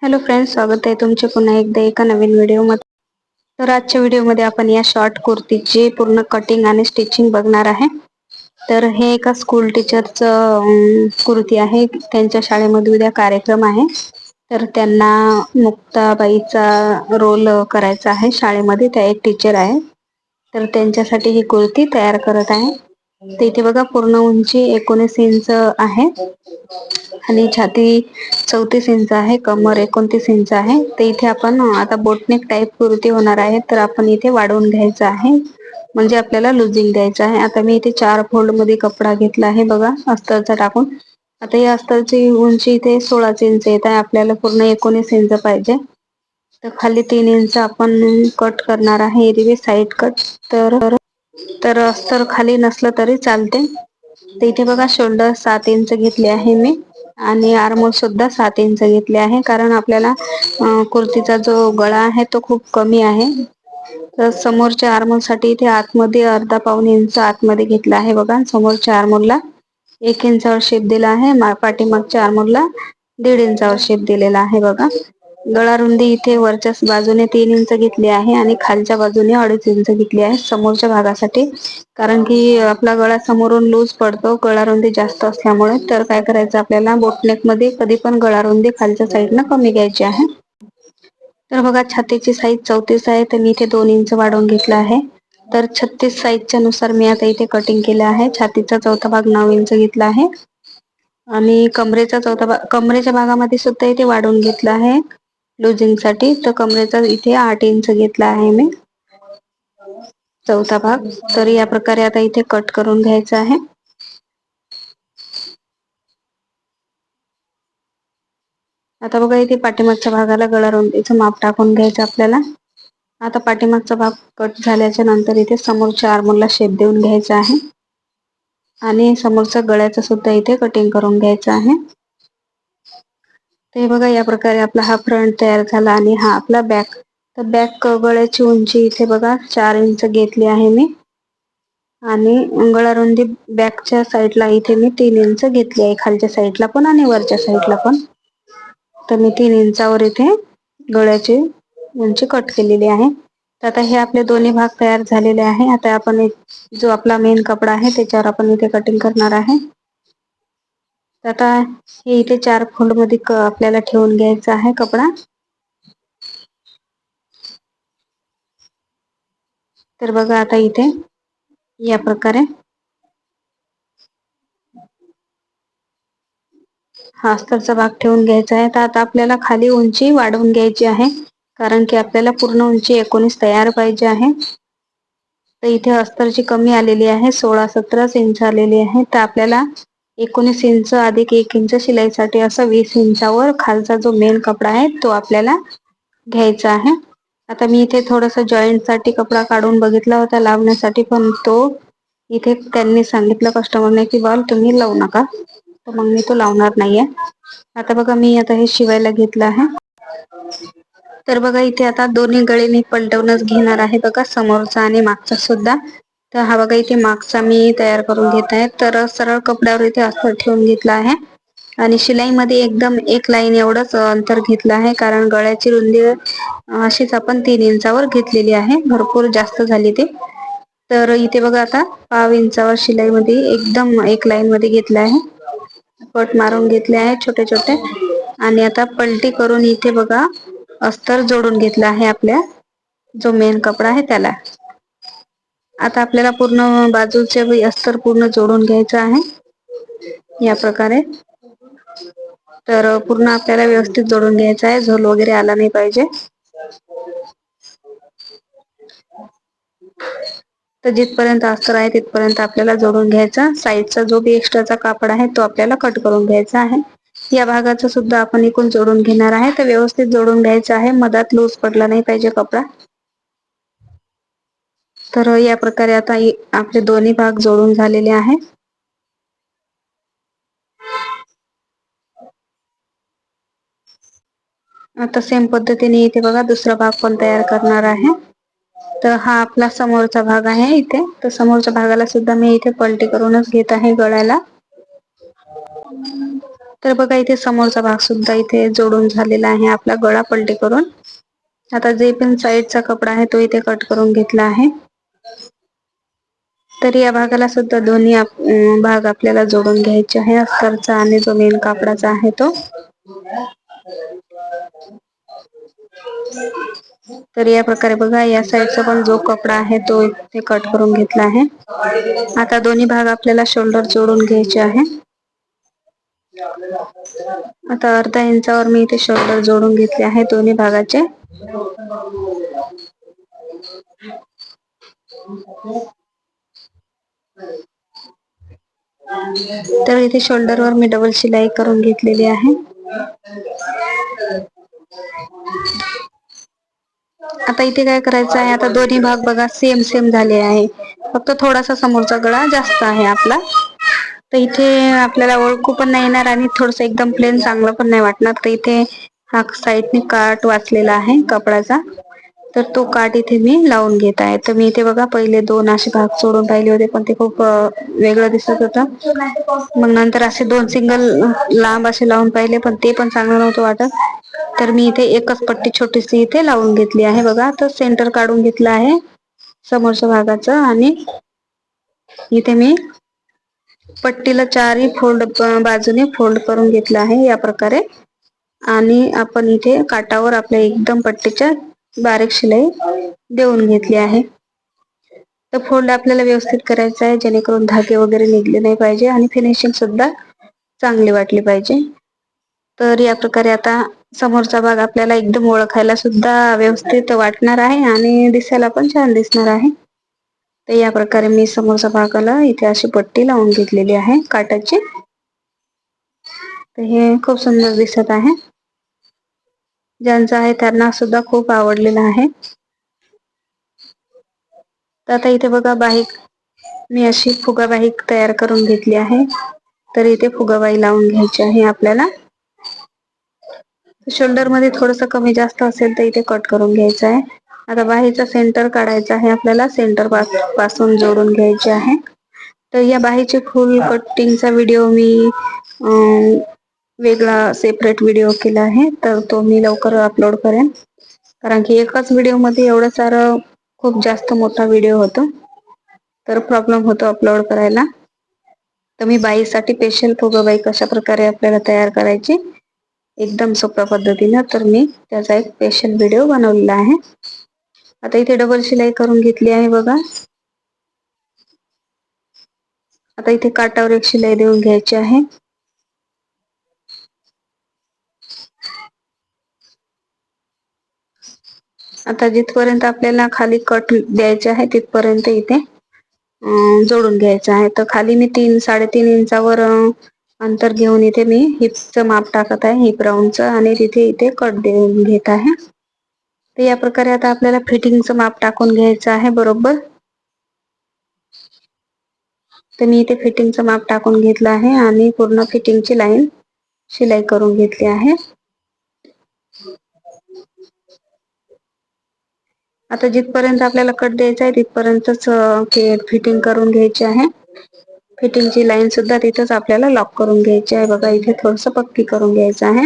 Hello friends, स्वागत आहे तुमचे पुन्हा एकदा एका नवीन व्हिडिओमध्ये. तर आजच्या व्हिडिओमध्ये आपण या शॉर्ट कुर्तीची पूर्ण कटिंग आणि स्टिचिंग बघणार आहे. तर हे एका स्कूल टीचरचं कुर्ती आहे. त्यांच्या शाळेमध्ये उद्या कार्यक्रम आहे. तर त्यांना मुक्ताबाईचा रोल करायचा आहे शाळेमध्ये. त्या एक टीचर आहे. तर त्यांच्यासाठी ही कुर्ती तयार करत आहे. तर इथे बघा, पूर्ण उंची 19 इंच आहे आणि छाती 34 इंच आहे, कमर 29 इंच आहे. तर इथे आपण आता बोटनेक टाईप कुर्ती होणार आहे, तर आपण इथे वाढवून घ्यायचं आहे, म्हणजे आपल्याला लुजिंग द्यायचं आहे. आता मी इथे 4 फोल्ड मध्ये कपडा घेतला आहे बघा, अस्तरचा टाकून. आता या अस्तरची उंची इथे 16 इंच येत आहे. आपल्याला पूर्ण 19 इंच पाहिजे. तर खाली 3 इंच आपण कट करणार आहे, एरवी साईड कट. तर अस्तर खाली नसलं तरी चालते. तर इथे बघा, शोल्डर 7 इंच घेतले आहे मी आणि आर्महोल सुद्धा 7 इंच घेतले आहे, कारण आपल्याला कुर्तीचा जो गळा आहे तो खूप कमी आहे. तर समोरच्या आर्महोल साठी इथे आतमध्ये अर्धा पाऊण इंच आतमध्ये घेतला आहे बघा. समोरच्या आर्महोलला 1 इंचावर शेप दिला आहे, पाठीमागच्या आर्महोलला 1.5 इंचावर शेप दिलेला आहे बघा. गळा रुंदी इथे वरच्या बाजूने 3 इंच घेतली आहे आणि खालच्या बाजूने 2.5 इंच घेतली आहे समोरच्या भागासाठी, कारण की आपला गळा समोरून लूज पडतो गळा रुंदी जास्त असल्यामुळे. तर काय करायचं, आपल्याला बोटनेक मध्ये कधी पण गळा रुंदी खालच्या साईडनं कमी घ्यायची आहे. तर बघा, छातीची साईज 34 आहे, तर मी इथे 2 इंच वाढवून घेतला आहे. तर 36 साईजच्या नुसार मी आता इथे कटिंग केलं आहे. छातीचा चौथा भाग 9 इंच घेतला आहे आणि कमरेच्या भागामध्ये सुद्धा इथे वाढवून घेतला आहे लुजिंग साठी. तर कमरेचा इथे 8 इंच घेतला आहे मी, चौथा भाग. तर या प्रकारे आता इथे कट करून घ्यायचा आहे. आता बघा, इथे पाठीमागच्या भागाला गळा रुंदीचं माप टाकून घ्यायचं आपल्याला. आता पाठीमागचा भाग कट झाल्याच्या नंतर इथे समोरच्या आर्महोलला शेप देऊन घ्यायचा आहे आणि समोरच्या गळ्याचं सुद्धा इथे कटिंग करून घ्यायचं आहे. ते बघा, या प्रकारे आपला हा फ्रंट तयार झाला आणि हा आपला बॅक. तर बॅक गळ्याची उंची इथे बघा 4 इंच घेतली आहे मी आणि गळा रुंदी बॅकच्या साईडला इथे मी 3 इंच घेतली आहे, खालच्या साईडला पण आणि वरच्या साईडला पण. तर मी 3 इंचावर इथे गळ्याची उंची कट केलेली आहे. तर आता हे आपले दोन्ही भाग तयार झालेले आहे. आता आपण जो आपला मेन कपडा आहे त्याच्यावर आपण इथे कटिंग करणार आहे. आता हे इथे 4 फोल्ड मध्ये आपल्याला ठेवून घ्यायचा आहे कपडा. तर बघा, आता इथे या प्रकारे हा अस्तरचा भाग ठेवून घ्यायचा आहे. तर आता आपल्याला खाली उंची वाढवून घ्यायची आहे, कारण की आपल्याला पूर्ण उंची 19 तयार पाहिजे आहे. तर इथे अस्तरची कमी आलेली आहे, 16-17 इंच आलेली आहे. तर आपल्याला 19 इंच अधिक 1 इंच शिलाईसाठी असं 20 इंचावर खालचा जो मेन कपडा आहे तो आपल्याला घ्यायचा आहे. आता मी इथे थोडस जॉईंट साठी कपडा काढून बघितला होता लावण्यासाठी, पण तो इथे त्यांनी सांगितलं कस्टमरने की बॉल तुम्ही लावू नका, तर मग मी तो लावणार नाहीये. आता बघा, मी आता हे शिवायला घेतलं आहे. तर बघा, इथे आता दोन्ही गळे मी पलटवूनच घेणार आहे बघा, समोरचा आणि मागचा सुद्धा. तर हा बघा, इथे मागचा मी तयार करून घेत आहे. तर सरळ कपड्यावर इथे अस्तर ठेवून घेतला आहे आणि शिलाईमध्ये एकदम 1 लाईन एवढंच अंतर घेतलं आहे, कारण गळ्याची रुंदी अशीच आपण 3 इंचावर घेतलेली आहे, भरपूर जास्त झाली ती. तर इथे बघा, आता पाव इंचावर शिलाईमध्ये एकदम 1 लाईन मध्ये घेतलं आहे, कट मारून घेतले आहे छोटे छोटे. आणि आता पलटी करून इथे बघा अस्तर जोडून घेतला आहे आपल्या जो मेन कपडा आहे त्याला. आता आपल्याला पूर्ण बाजूचे अस्तर पूर्ण जोडून घ्यायचं आहे या प्रकारे. तर पूर्ण आपल्याला व्यवस्थित जोडून घ्यायचं आहे, झोल वगैरे आला नाही पाहिजे. तर जिथपर्यंत अस्तर आहे तिथपर्यंत आपल्याला जोडून घ्यायचा. साईडचा जो बी एक्स्ट्राचा कापड आहे तो आपल्याला कट करून घ्यायचा आहे. या भागाचं सुद्धा आपण इकडून जोडून घेणार आहे. तर व्यवस्थित जोडून घ्यायचं आहे, मधात लूज पडला नाही पाहिजे कपडा. तर या प्रकारे आता आपले दोन्ही भाग जोडून झालेले आहे. आता सेम पद्धतीने इथे बघा दुसरा भाग पण तयार करणार आहे. तर हा आपला समोरचा भाग आहे इथे. तर समोरच्या भागाला सुद्धा मी इथे पलटी करूनच घेत आहे गळ्याला. तर बघा इथे समोरचा भाग सुद्धा इथे जोडून झालेला आहे आपला गळा पलटी करून. आता जे पण साईडचा कपडा आहे तो इथे कट करून घेतला आहे. तर या भागाला सुद्धा दोन्ही भाग आपल्याला जोडून घ्यायचे आहे, अस्तरचा आणि जो मेन कापडाचा आहे तो. तर या प्रकारे बघा या साईडचा पण जो कपडा आहे तो इथे कट करून घेतला आहे. आता दोन्ही भाग आपल्याला शोल्डर जोडून घ्यायचे आहे. आता अर्धा इंचावर मी इथे शोल्डर जोडून घेतले आहे दोन्ही भागाचे. तर इथे शोल्डरवर मी डबल शिलाई करून घेतलेली आहे. आता इथे काय करायचं आहे, आता दोन्ही भाग बघा सेम सेम झाले आहे, फक्त थोडासा समोरचा गळा जास्त आहे आपला. तर इथे आपल्याला ओळखू पण नाही येणार आणि थोडस एकदम प्लेन चांगलं पण नाही वाटणार. तर इथे हा साईडने काट वाचलेला आहे कपड्याचा, तर तो काट इथे मी लावून घेत आहे. तर मी इथे बघा पहिले दोन असे भाग सोडून पाहिले होते, पण ते खूप वेगळं दिसत होतं. मग नंतर असे दोन सिंगल लांब असे लावून पाहिले, पण ते पण चांगलं नव्हतं वाटत. तर मी इथे एकच पट्टी छोटीशी इथे लावून घेतली आहे बघा. तर सेंटर काढून घेतलं आहे समोरच्या भागाचं आणि इथे मी पट्टीला चारही बाजूने फोल्ड करून घेतलं आहे या प्रकारे. आणि आपण इथे काटावर आपल्या एकदम पट्टीच्या बारीक शिलाई देऊन घेतली आहे. तर फोल्ड आपल्याला व्यवस्थित करायचं आहे, जेणेकरून धागे वगैरे निघले नाही पाहिजे आणि फिनिशिंग सुद्धा चांगली वाटली पाहिजे. तर या प्रकारे आता समोरचा भाग आपल्याला एकदम ओळखायला सुद्धा व्यवस्थित वाटणार आहे आणि दिसायला पण छान दिसणार आहे. तर या प्रकारे मी समोरच्या भागाला इथे अशी पट्टी लावून घेतलेली आहे काटाची. तर हे खूप सुंदर दिसत आहे, ज्यांचं आहे त्यांना सुद्धा खूप आवडलेलं आहे. तर आता इथे बघा बाही मी अशी फुगाबाही तयार करून घेतली आहे. तर इथे फुगाबाई लावून घ्यायची आहे आपल्याला. शोल्डर मध्ये थोडस कमी जास्त असेल तर इथे कट करून घ्यायचं आहे. आता बाहीचा सेंटर काढायचा आहे आपल्याला, सेंटर पासून जोडून घ्यायचे आहे. तर या बाहीचे फुल कटिंगचा व्हिडिओ मी वेगळा सेपरेट व्हिडिओ केला आहे, तर तो मी लवकर अपलोड करेन. कारण की एकाच व्हिडिओ मध्ये एवढं सारं खूप जास्त मोठा व्हिडिओ होतो, तर प्रॉब्लेम होतो अपलोड करायला. तर मी बाईसाठी स्पेशल फुगाबाई कशा प्रकारे आपल्याला तयार करायची एकदम सोप्या पद्धतीनं, तर मी त्याचा एक स्पेशल व्हिडिओ बनवलेला आहे. आता इथे डबल शिलाई करून घेतली आहे बघा. आता इथे काटावर एक शिलाई देऊन घ्यायची आहे. आता जिथपर्यंत आपल्याला खाली कट द्यायचे आहे तिथपर्यंत इथे जोडून घ्यायचं आहे. तर खाली मी 3-3.5 इंचावर अंतर घेऊन इथे मी हिपचं माप टाकत आहे, हिप राऊंडचं, आणि तिथे इथे कट देऊन घेत आहे. तर या प्रकारे आता आपल्याला फिटिंगचं माप टाकून घ्यायचं आहे बरोबर. तर मी इथे फिटिंगचं माप टाकून घेतलं आहे आणि पूर्ण फिटिंगची लाईन शिलाई करून घेतली आहे. आता जिथपर्यंत आपल्याला कट द्यायचा आहे तिथपर्यंतच फिटिंग करून घ्यायची आहे. फिटिंगची लाईन सुद्धा तिथंच आपल्याला लॉक करून घ्यायची आहे बघा. इथे थोडस पक्की करून घ्यायचं आहे.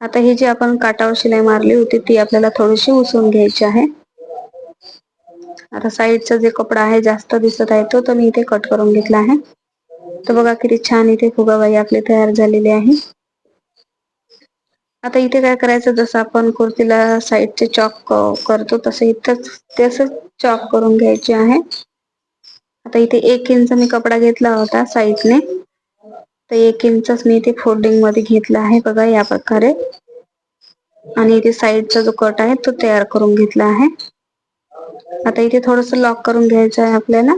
आता ही जी आपण काटावर शिलाई मारली होती ती आपल्याला थोडीशी उसवून घ्यायची आहे. आता साईडचा जे कपडा आहे जास्त दिसत आहे तो मी इथे कट करून घेतला आहे. तर बघा किती छान इथे फुगाबाई आपली तयार झालेली आहे. आता इथे काय करायचं, जसं आपण कुर्तीला साईडचे चॉक करतो तसं इथंच तसंच चॉक करून घ्यायचे आहे. आता इथे 1 इंच मी कपडा घेतला होता साईडने, तर 1 इंचच मी इथे फोल्डिंग मध्ये घेतला आहे बघा या प्रकारे. आणि इथे साईडचा जो कट आहे तो तयार करून घेतला आहे. आता इथे थोडस लॉक करून घ्यायचं आहे आपल्याला.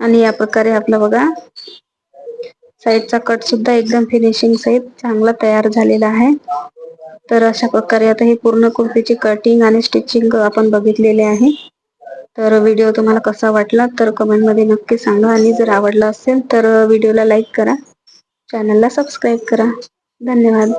आणि या प्रकारे आपलं बघा साईडचा कट सुद्धा एकदम फिनिशिंग सहित चांगला तयार झालेला आहे. तर अशा प्रकारे आता ही पूर्ण कुर्तीची कटिंग आणि स्टिचिंग आपण बघितलेले आहे. तर व्हिडिओ तुम्हाला कसा वाटला तर कमेंट मध्ये नक्की सांगा, आणि जर आवडला असेल तर व्हिडिओला लाईक करा, चॅनलला सबस्क्राईब करा. धन्यवाद.